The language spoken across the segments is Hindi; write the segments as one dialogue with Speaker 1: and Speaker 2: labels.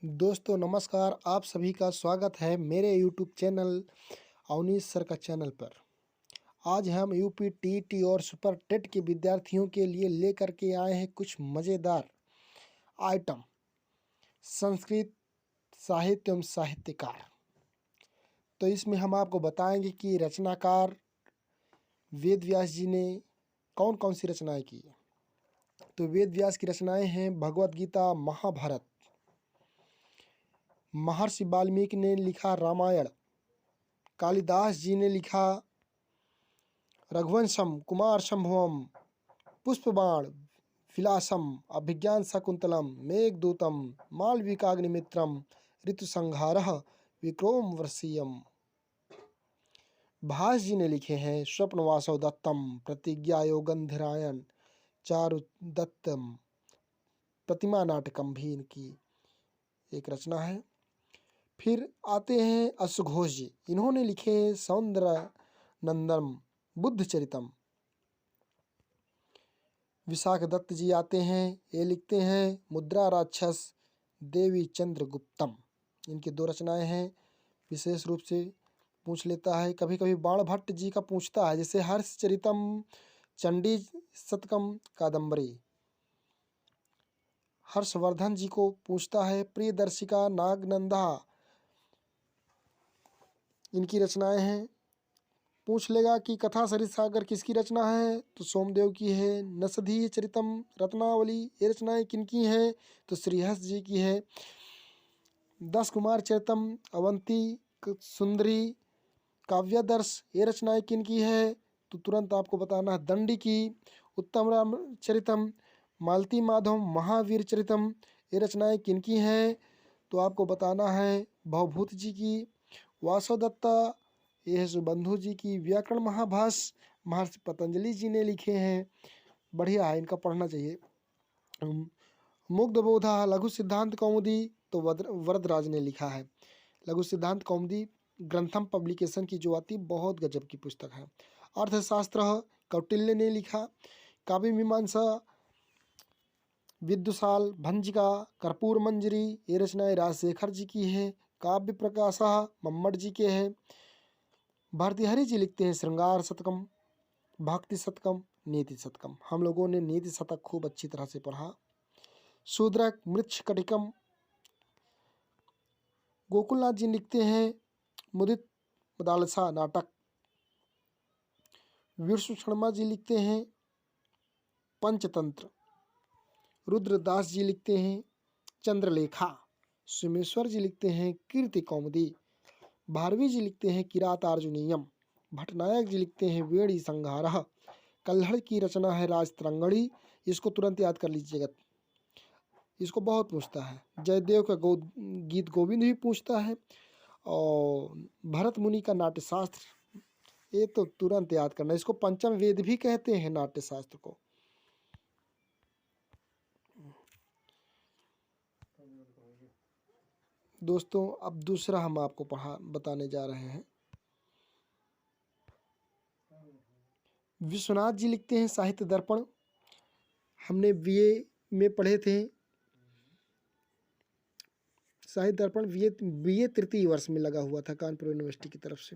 Speaker 1: दोस्तों नमस्कार, आप सभी का स्वागत है मेरे यूट्यूब चैनल अवनीश सर का चैनल पर। आज हम यूपी टीईटी और सुपर टेट के विद्यार्थियों के लिए लेकर के आए हैं कुछ मज़ेदार आइटम। संस्कृत साहित्य एवं साहित्यकार। तो इसमें हम आपको बताएंगे कि रचनाकार वेद व्यास जी ने कौन कौन सी रचनाएं की। तो वेद व्यास की रचनाएं हैं भगवत गीता, महाभारत। महर्षि वाल्मीकि ने लिखा रामायण। कालिदास जी ने लिखा रघुवंशम, कुमार संभवम, पुष्पबाण, विलासम, अभिज्ञान शकुंतलम, मेघदूतम, मालविकाग्निमित्रम, ऋतुसंहारः, विक्रमोर्वशीयम। भास जी ने लिखे हैं स्वप्नवासव दत्तम, प्रतिज्ञा योगंधरायण, चारुदत्तम, प्रतिमा नाटकम भी इनकी एक रचना है। फिर आते हैं अश्वघोष जी, इन्होंने लिखे सौंदर्य नंदनम, बुद्ध चरितम। विशाख दत्त जी आते हैं, ये लिखते हैं मुद्रा राक्षस, देवी चंद्रगुप्तम। इनकी दो रचनाएं हैं, विशेष रूप से पूछ लेता है। कभी कभी बाणभट्ट जी का पूछता है, जैसे हर्षचरितम, चंडी शतकम, कादम्बरी। हर्षवर्धन जी को पूछता है प्रियदर्शिका, नागनंदा, इनकी रचनाएं हैं। पूछ लेगा कि कथा सरित सागर किसकी रचना है, तो सोमदेव की है। नसधीय चरितम, रत्नावली, ये रचनाएं किनकी हैं, तो श्रीहर्ष जी की है। 10 कुमार चरितम, अवंती सुंदरी, काव्यादर्श, ये रचनाएं किनकी है, तो तुरंत आपको बताना है दंडी की। उत्तम राम चरितम, मालती माधव, महावीर चरितम, ये रचनाएं किनकी हैं, तो आपको बताना है भवभूत जी की। वासवदत्ता, ये है सुबंधु जी की। व्याकरण महाभाष्य महर्षि पतंजलि जी ने लिखे हैं, बढ़िया है, इनका पढ़ना चाहिए। मुग्धबोधा, लघु सिद्धांत कौमुदी, तो वरदराज ने लिखा है। लघु सिद्धांत कौमुदी ग्रंथम पब्लिकेशन की जो आती, बहुत गजब की पुस्तक है। अर्थशास्त्र कौटिल्य ने लिखा। काव्य मीमांसा विदुषाल, भंजिका, कर्पूर मंजरी, ये रचनाएं राजशेखर जी की है। काव्य प्रकाशा मम्मट जी के हैं। भारतीहरि जी लिखते हैं श्रृंगार शतकम, भक्ति शतकम, नीति शतकम। हम लोगों ने नीति शतक खूब अच्छी तरह से पढ़ा। शूद्रक, मृक्ष कटिकम, गोकुलनाथ जी लिखते हैं मुदित मदालसा नाटक। विष्णु शर्मा जी लिखते हैं पंचतंत्र। रुद्रदास जी लिखते हैं चंद्रलेखा। सोमेश्वर जी लिखते हैं कीर्ति कौमुदी। भारवी जी लिखते हैं किरातार्जुनीयम। भटनायक जी लिखते हैं वेणी संहारः। कल्हड़ की रचना है राजतरंगड़ी, इसको तुरंत याद कर लीजिएगा, इसको बहुत पूछता है। जयदेव का गीत गोविंद भी पूछता है। और भरत मुनि का नाट्यशास्त्र, ये तो तुरंत याद करना, इसको पंचम वेद भी कहते हैं नाट्यशास्त्र को। दोस्तों अब दूसरा हम आपको बताने जा रहे हैं। विश्वनाथ जी लिखते हैं साहित्य दर्पण। हमने बीए में पढ़े थे साहित्य दर्पण, बीए तृतीय वर्ष में लगा हुआ था कानपुर यूनिवर्सिटी की तरफ से।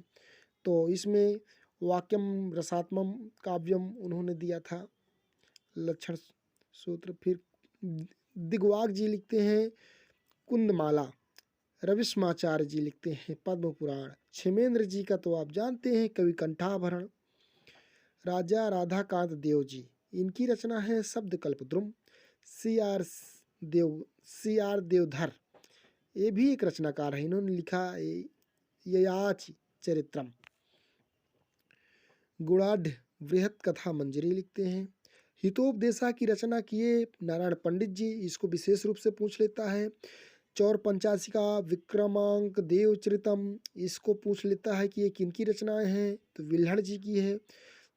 Speaker 1: तो इसमें वाक्यम रसात्मम काव्यम उन्होंने दिया था, लक्षण सूत्र। फिर दिग्वाग जी लिखते हैं कुंदमाला। रविस्माचार्य जी लिखते हैं पद्म पुराण। क्षेमेंद्र जी का तो आप जानते हैं कवि कंठाभरण। राजा राधाकांत देव जी, इनकी रचना है शब्द कल्पद्रुम। सी आर देवधर, ये भी एक रचनाकार है, इन्होंने लिखा ययाच चरित्रम। गुणाढ़ बृहत कथा मंजरी लिखते हैं। हितोपदेशा की रचना किए नारायण पंडित जी, इसको विशेष रूप से पूछ लेता है। चौर पंचासी का विक्रमांक देवचरितम, इसको पूछ लेता है कि ये किनकी रचनाएं हैं, तो विल्हड़ जी की है,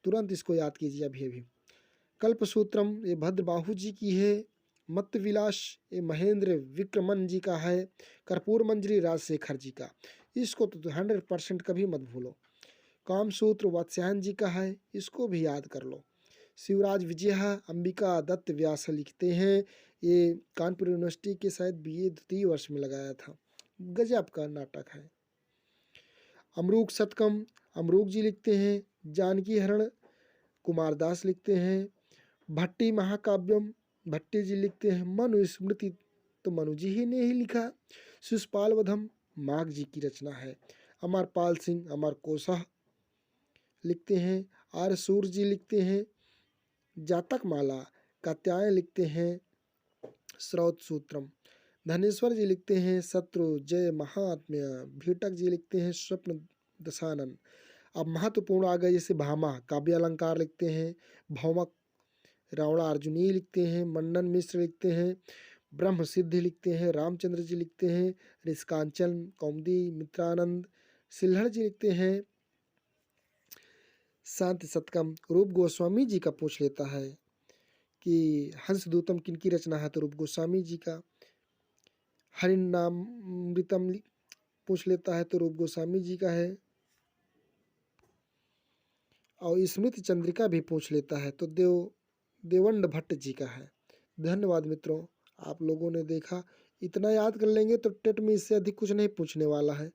Speaker 1: तुरंत इसको याद कीजिए अभी अभी। कल्पसूत्रम, ये भद्रबाहु जी की है। मत्तविलास, ये महेंद्र विक्रमन जी का है। कर्पूर मंजरी राजशेखर जी का, इसको तो 100% कभी मत भूलो। कामसूत्र वात्स्यायन जी का है, इसको भी याद कर लो। शिवराज विजय अंबिका दत्त व्यास लिखते हैं। ये कानपुर यूनिवर्सिटी के शायद BA द्वितीय वर्ष में लगाया था। गजब का नाटक है। अमरूक शतकम अमरूक जी लिखते हैं। जानकी हरण कुमार दास लिखते हैं। भट्टी महाकाव्यम भट्टी जी लिखते हैं। मनु स्मृति तो मनु जी ही ने ही लिखा। शिशुपाल वधम माघ जी की रचना है। अमरपाल सिंह अमर कोशा लिखते हैं। आर्य सूर्य जी लिखते हैं। जातक माला कात्यायन लिखते हैं। स्रोत सूत्रम धनेश्वर जी लिखते हैं। शत्रु जय महात्म्य भीटक जी लिखते हैं। स्वप्न दशानन। अब महत्वपूर्ण आ गए, जैसे भामा काव्य अलंकार लिखते हैं। भौमक रावणार्जुनी लिखते हैं। मंडन मिश्र लिखते हैं। ब्रह्म सिद्धि लिखते हैं। रामचंद्र जी लिखते हैं। ऋषिकांचन कौमुदी मित्रानंद सिल्हड़ जी लिखते हैं। शांति शतकम रूप गोस्वामी जी का पूछ लेता है कि हंसदूतम किनकी रचना है, तो रूप गोस्वामी जी का। हरिनामृतम पूछ लेता है तो रूप गोस्वामी जी का है। और स्मृति चंद्रिका भी पूछ लेता है तो देवंड भट्ट जी का है। धन्यवाद मित्रों, आप लोगों ने देखा। इतना याद कर लेंगे तो टेट में इससे अधिक कुछ नहीं पूछने वाला है।